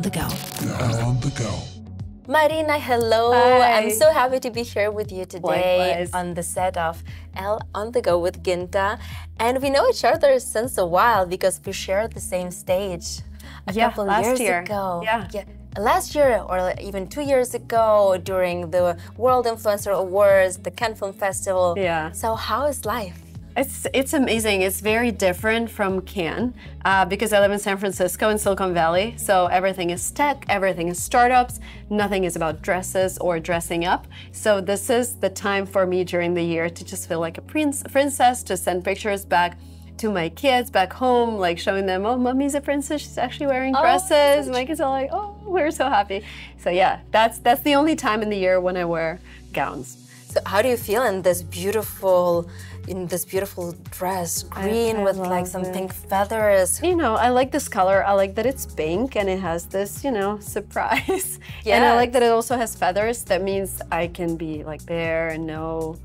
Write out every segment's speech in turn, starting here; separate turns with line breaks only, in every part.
on the Go.
Elle on the Go.
Marina, hello.
Hi.
I'm so happy to be here with you today.
Likewise.
On the set of Elle on the Go with Ginta. And we know each other since a while because we shared the same stage a couple
last
years
year.
ago.
Yeah.
Last year or even 2 years ago during the World Influencer Awards, the Cannes Film Festival.
Yeah.
So how is life?
It's amazing. It's very different from Cannes because I live in San Francisco in Silicon Valley. So everything is tech, everything is startups, nothing is about dresses or dressing up. So this is the time for me during the year to just feel like a princess, to send pictures back to my kids back home, like showing them, oh, mommy's a princess, she's actually wearing dresses. My kids are like, oh, we're so happy. So yeah, that's the only time in the year when I wear gowns.
So how do you feel in this beautiful dress, green
I
with like
love
some
it.
pink feathers?
You know, I like this color. I like that it's pink and it has this, you know, surprise. And I
Yes.
like that it also has feathers. That means I can be like there and no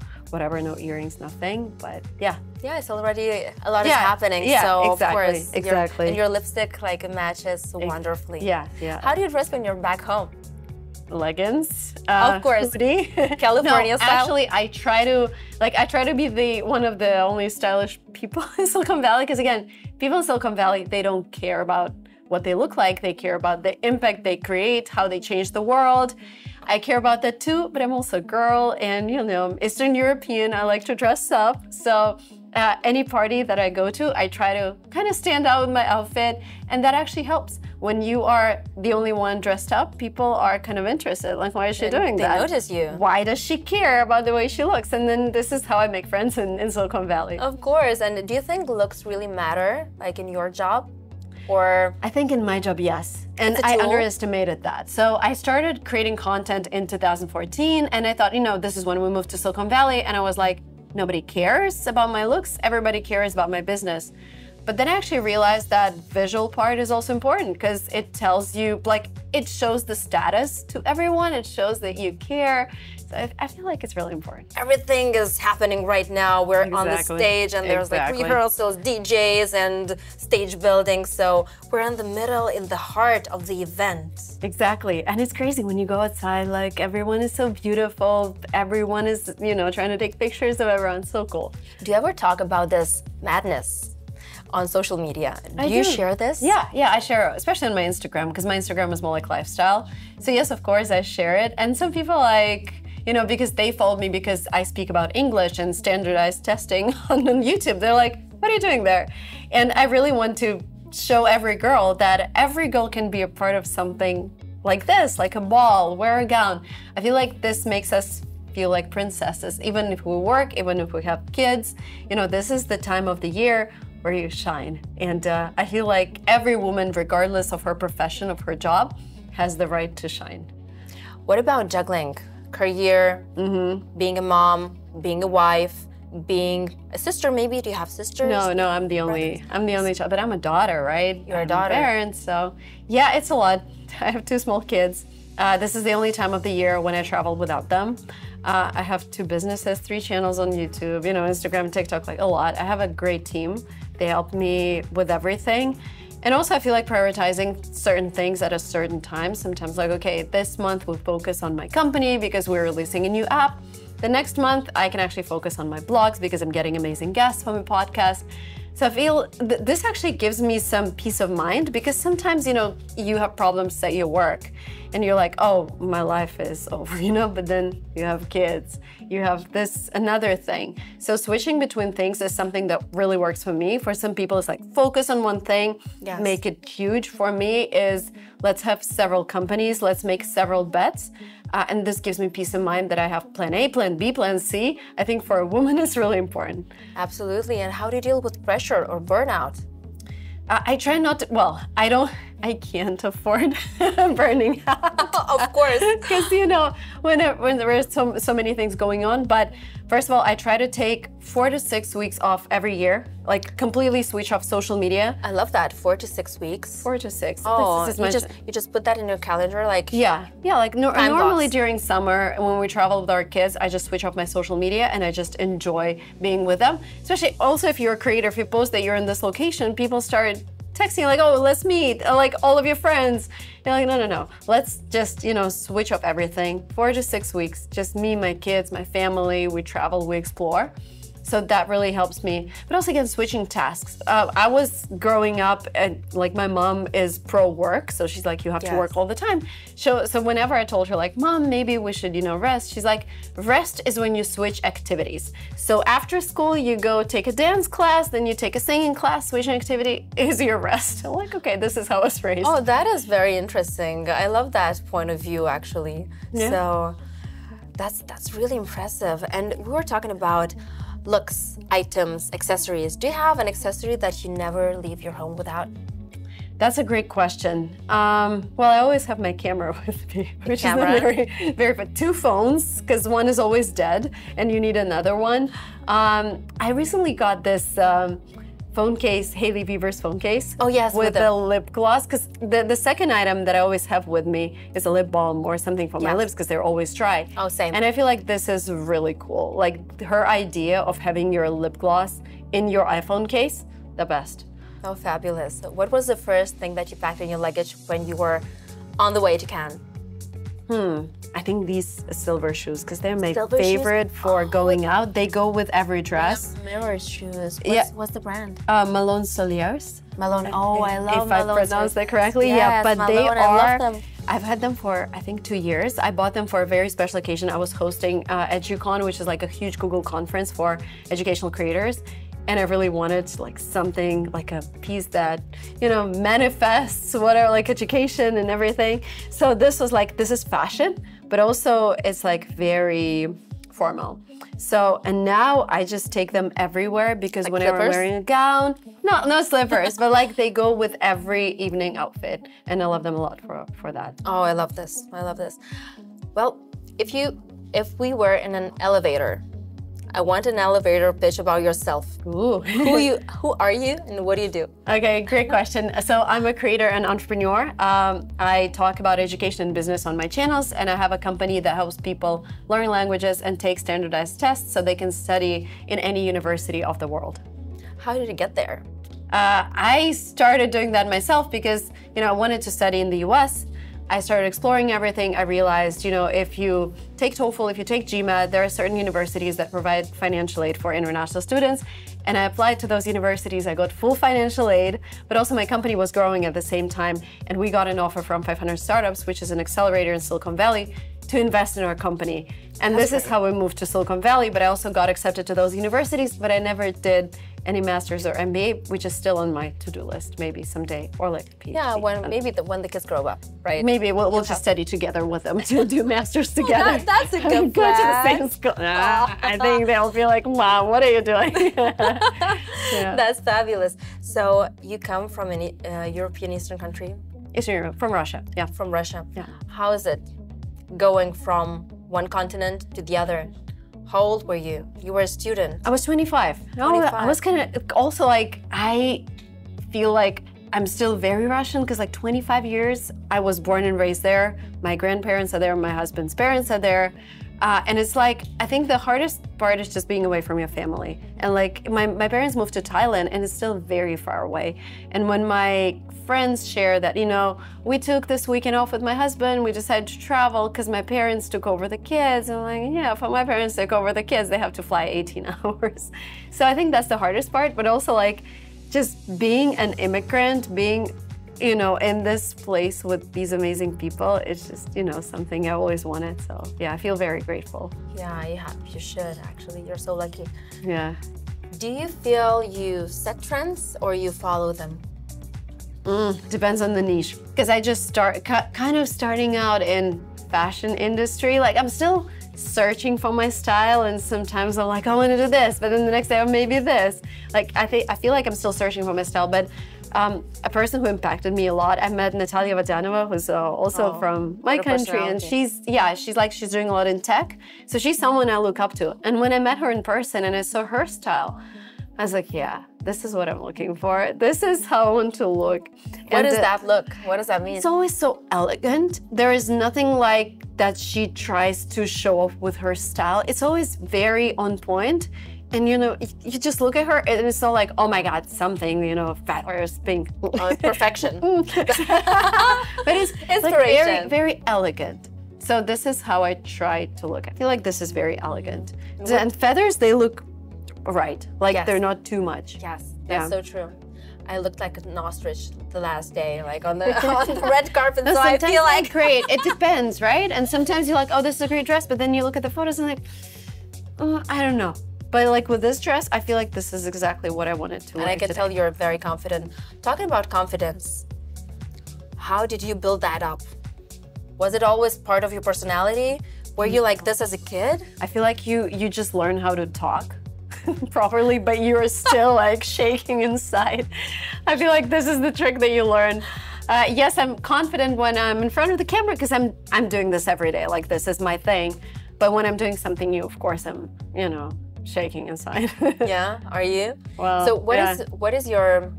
earrings, nothing. But yeah.
Yeah, it's already a lot is
Yeah,
happening.
yeah,
so
exactly,
of course,
exactly.
and your lipstick like matches wonderfully.
Yeah.
How do you dress when you're back home?
Leggings.
Of course.
Hoodie.
California
no,
style?
Actually, I try to be one of the only stylish people in Silicon Valley. Because again, people in Silicon Valley, they don't care about what they look like. They care about the impact they create, how they change the world. I care about that too, but I'm also a girl and, you know, Eastern European. I like to dress up. So any party that I go to, I try to kind of stand out with my outfit, and that actually helps. When you are the only one dressed up, people are kind of interested. Like, why is she doing that?
They notice you.
Why does she care about the way she looks? And then this is how I make friends in Silicon Valley.
Of course. And do you think looks really matter, like in your job? Or
I think in my job, yes. And
It's a
I
tool?
underestimated that. So I started creating content in 2014, and I thought, you know, this is when we moved to Silicon Valley, and I was like, nobody cares about my looks, everybody cares about my business. But then I actually realized that visual part is also important because it tells you, like, it shows the status to everyone, it shows that you care. So I feel like it's really important.
everything is happening right now. We're on the
Exactly.
stage and there's like
Exactly.
rehearsals, DJs and stage building. So we're in the middle, in the heart of the event.
Exactly, and it's crazy when you go outside, like everyone is so beautiful, everyone is, you know, trying to take pictures of everyone, so cool.
Do you ever talk about this madness on social media? Do you share this?
Yeah, I share, especially on my Instagram, because my Instagram is more like lifestyle. So yes, of course, I share it. And some people like, you know, because they followed me because I speak about English and standardized testing on YouTube. They're like, what are you doing there? And I really want to show every girl that every girl can be a part of something like this, like a ball, wear a gown. I feel like this makes us feel like princesses, even if we work, even if we have kids. You know, this is the time of the year where you shine. And I feel like every woman, regardless of her profession, of her job, has the right to shine.
What about juggling? Career, being a mom, being a wife, being a sister maybe? Do you have sisters?
No, I'm the only child, but I'm a daughter, right?
You're a
I'm
daughter.
Parent, so yeah, it's a lot. I have 2 small kids. This is the only time of the year when I travel without them. I have 2 businesses, 3 channels on YouTube, you know, Instagram, TikTok, like a lot. I have a great team. They help me with everything. And also I feel like prioritizing certain things at a certain time. Sometimes like, okay, this month we'll focus on my company because we're releasing a new app. The next month I can actually focus on my blogs because I'm getting amazing guests for my podcast. So I feel this actually gives me some peace of mind because sometimes, you know, you have problems at your work and you're like, oh, my life is over, you know, but then you have kids, you have this another thing. So switching between things is something that really works for me. For some people, it's like focus on one thing,
Yes.
make it huge. For me is let's have several companies, let's make several bets. And this gives me peace of mind that I have plan A, plan B, plan C. I think for a woman it's really important.
Absolutely. And how do you deal with pressure or burnout?
I try not to, well, I can't afford burning out.
Of course.
Because, you know, when there is so many things going on. But first of all, I try to take 4 to 6 weeks off every year, like completely switch off social media.
I love that. 4 to 6 weeks.
4 to 6.
Oh,
This is
you just put that in your calendar, like
Yeah, like
Time
normally
blocks.
during summer when we travel with our kids, I just switch off my social media and I just enjoy being with them. Especially also if you're a creator, if you post that you're in this location, people start texting like, oh, let's meet, like all of your friends. You're like, no, no, no. Let's just, you know, switch up everything. 4 to 6 weeks, just me, my kids, my family, we travel, we explore. So that really helps me. But also, again, switching tasks. I was growing up and like my mom is pro-work, so she's like, you have to work all the time. So whenever I told her like, Mom, maybe we should, you know, rest, she's like, rest is when you switch activities. So after school, you go take a dance class, then you take a singing class, switching activity is your rest. I'm like, okay, this is how I was raised.
Oh, that is very interesting. I love that point of view, actually. Yeah. So that's really impressive. And we were talking about looks, items, accessories. Do you have an accessory that you never leave your home without?
That's a great question. Well, I always have my camera with me, which is very 2 phones, because one is always dead and you need another one. I recently got this phone case, Hailey Bieber's phone case.
Oh yes,
with a lip gloss, because the second item that I always have with me is a lip balm or something for my lips, because they're always dry.
Oh, same.
And I feel like this is really cool. Like her idea of having your lip gloss in your iPhone case, the best.
Oh, fabulous. What was the first thing that you packed in your luggage when you were on the way to Cannes?
I think these silver shoes, because they're my favorite for going out. They go with every dress.
Yeah, mirror shoes. What's the brand?
Malone Soliers.
Malone. Oh, I love
Malone. If I pronounce that correctly.
Yes,
yeah, but
Malone,
they are.
I love them.
I've had them for, I think, 2 years. I bought them for a very special occasion. I was hosting EduCon, which is like a huge Google conference for educational creators. And I really wanted like something, like a piece that, you know, manifests whatever, like education and everything. So this was like, this is fashion, but also it's like very formal. So, and now I just take them everywhere, because like whenever I'm wearing a gown, no slippers, but like they go with every evening outfit. And I love them a lot for that.
Oh, I love this. I love this. Well, if we were in an elevator, I want an elevator pitch about yourself.
Ooh.
Who are you and what do you do?
Okay, great question. So I'm a creator and entrepreneur. I talk about education and business on my channels, and I have a company that helps people learn languages and take standardized tests so they can study in any university of the world.
How did you get there?
I started doing that myself because, you know, I wanted to study in the US. I started exploring everything. I realized, you know, if you take TOEFL, if you take GMAT, there are certain universities that provide financial aid for international students. And I applied to those universities. I got full financial aid, but also my company was growing at the same time. And we got an offer from 500 Startups, which is an accelerator in Silicon Valley, to invest in our company. And this is how we moved to Silicon Valley, but I also got accepted to those universities, but I never did any master's or MBA, which is still on my to-do list, maybe someday, or like a PhD.
Yeah, when the kids grow up, right?
Maybe we'll just study together with them to do masters together.
That's a good plan.
Go to the same school. I think they'll be like, Mom, what are you doing? Yeah.
That's fabulous. So you come from a European Eastern country?
Eastern Europe, from Russia, yeah.
From Russia.
Yeah.
How is it going from one continent to the other? How old were you? You were a student.
I was 25. No, I was kind of also like, I feel like I'm still very Russian because like 25 years, I was born and raised there. My grandparents are there, my husband's parents are there. And it's like, I think the hardest part is just being away from your family. And like my parents moved to Thailand and it's still very far away. And when my friends share that, you know, we took this weekend off with my husband, we decided to travel because my parents took over the kids. And I'm like, yeah, if my parents took over the kids, they have to fly 18 hours. So I think that's the hardest part, but also like just being an immigrant, being, you know, in this place with these amazing people, it's just, you know, something I always wanted. So yeah, I feel very grateful.
Yeah, you should actually. You're so lucky.
Yeah.
Do you feel you set trends or you follow them?
Depends on the niche. Because I just kind of starting out in fashion industry. Like I'm still searching for my style, and sometimes I'm like, I want to do this, but then the next day, oh, maybe this. Like I feel like I'm still searching for my style, but a person who impacted me a lot, I met Natalia Vadanova, who's also from my country, and she's doing a lot in tech. So she's someone I look up to. And when I met her in person and I saw her style, I was like, yeah, this is what I'm looking for. This is how I want to look.
What does that look? What does that mean?
It's always so elegant. There is nothing like that she tries to show off with her style. It's always very on point. And you know, you just look at her and it's not like, oh my God, something, you know, feathers, pink.
Oh, it's perfection.
But it's like
Inspiration.
very elegant. So this is how I try to look. I feel like this is very elegant. And feathers, they look right. Like they're not too much.
Yes, that's so true. I looked like an ostrich the last day, like on the red carpet. So I feel like
great. It depends, right? And sometimes you're like, oh, this is a great dress, but then you look at the photos and like, I don't know. But like with this dress, I feel like this is exactly what I wanted to wear.
And I can tell you're very confident. Talking about confidence, how did you build that up? Was it always part of your personality? Were you like this as a kid?
I feel like you just learn how to talk properly, but you're still like shaking inside. I feel like this is the trick that you learn. Yes, I'm confident when I'm in front of the camera because I'm doing this every day. Like this is my thing. But when I'm doing something new, of course, I'm, you know, shaking inside.
Yeah, are you?
Well,
so what is your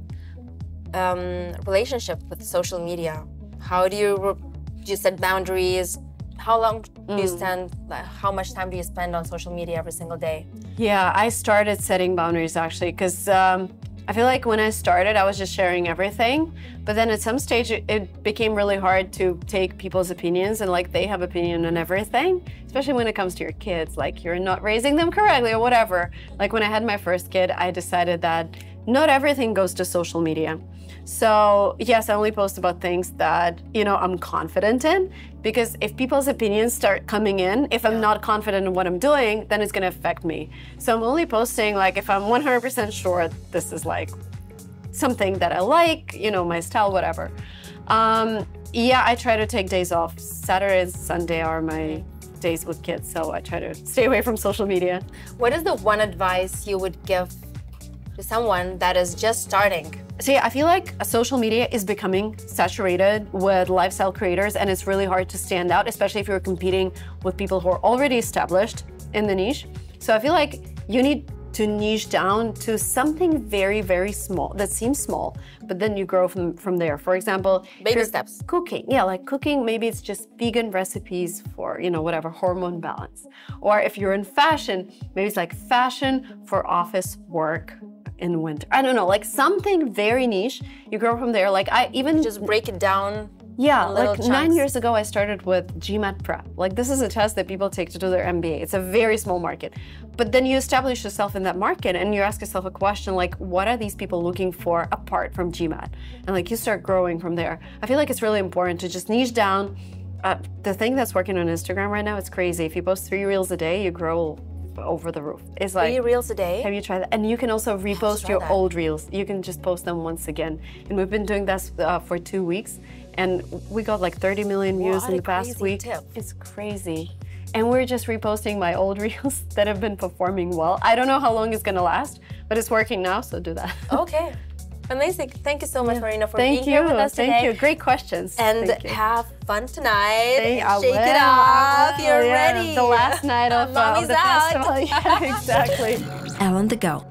relationship with social media? How do you set boundaries? How long do you spend, how much time do you spend on social media every single day?
Yeah, I started setting boundaries actually because I feel like when I started, I was just sharing everything. But then at some stage, it became really hard to take people's opinions and like they have opinion on everything, especially when it comes to your kids, like you're not raising them correctly or whatever. Like when I had my first kid, I decided that not everything goes to social media. So yes, I only post about things that, you know, I'm confident in, because if people's opinions start coming in, if I'm not confident in what I'm doing, then it's gonna affect me. So I'm only posting like if I'm 100% sure this is like something that I like, you know, my style, whatever. Yeah, I try to take days off. Saturday and Sunday are my days with kids, so I try to stay away from social media.
What is the one advice you would give to someone that is just starting?
See, I feel like social media is becoming saturated with lifestyle creators, and it's really hard to stand out, especially if you're competing with people who are already established in the niche. So I feel like you need to niche down to something very, very small that seems small, but then you grow from there. For example,
baby steps.
Cooking, yeah, like cooking, maybe it's just vegan recipes for, you know, whatever, hormone balance. Or if you're in fashion, maybe it's like fashion for office work in winter. I don't know, like something very niche. You grow from there. Like I even
just break it down.
Yeah, like 9 years ago, I started with GMAT prep. Like this is a test that people take to do their MBA. It's a very small market. But then you establish yourself in that market and you ask yourself a question like, what are these people looking for apart from GMAT? And like you start growing from there. I feel like it's really important to just niche down. The thing that's working on Instagram right now, it's crazy. If you post 3 reels a day, you grow over the roof. It's like
3 reels a day.
Have you tried that? And you can also repost your old reels. You can just post them once again. And we've been doing this for 2 weeks, and we got like 30 million views in the past week. It's crazy. And we're just reposting my old reels that have been performing well. I don't know how long it's gonna last, but it's working now, so do that.
Okay. Amazing. Thank you so much, Marina, for being here with us today.
Thank you. Great questions.
And have fun tonight. Shake it off. You're ready.
The last night of
Mommy's
the
out.
festival. Yeah, exactly.
Elle on the go.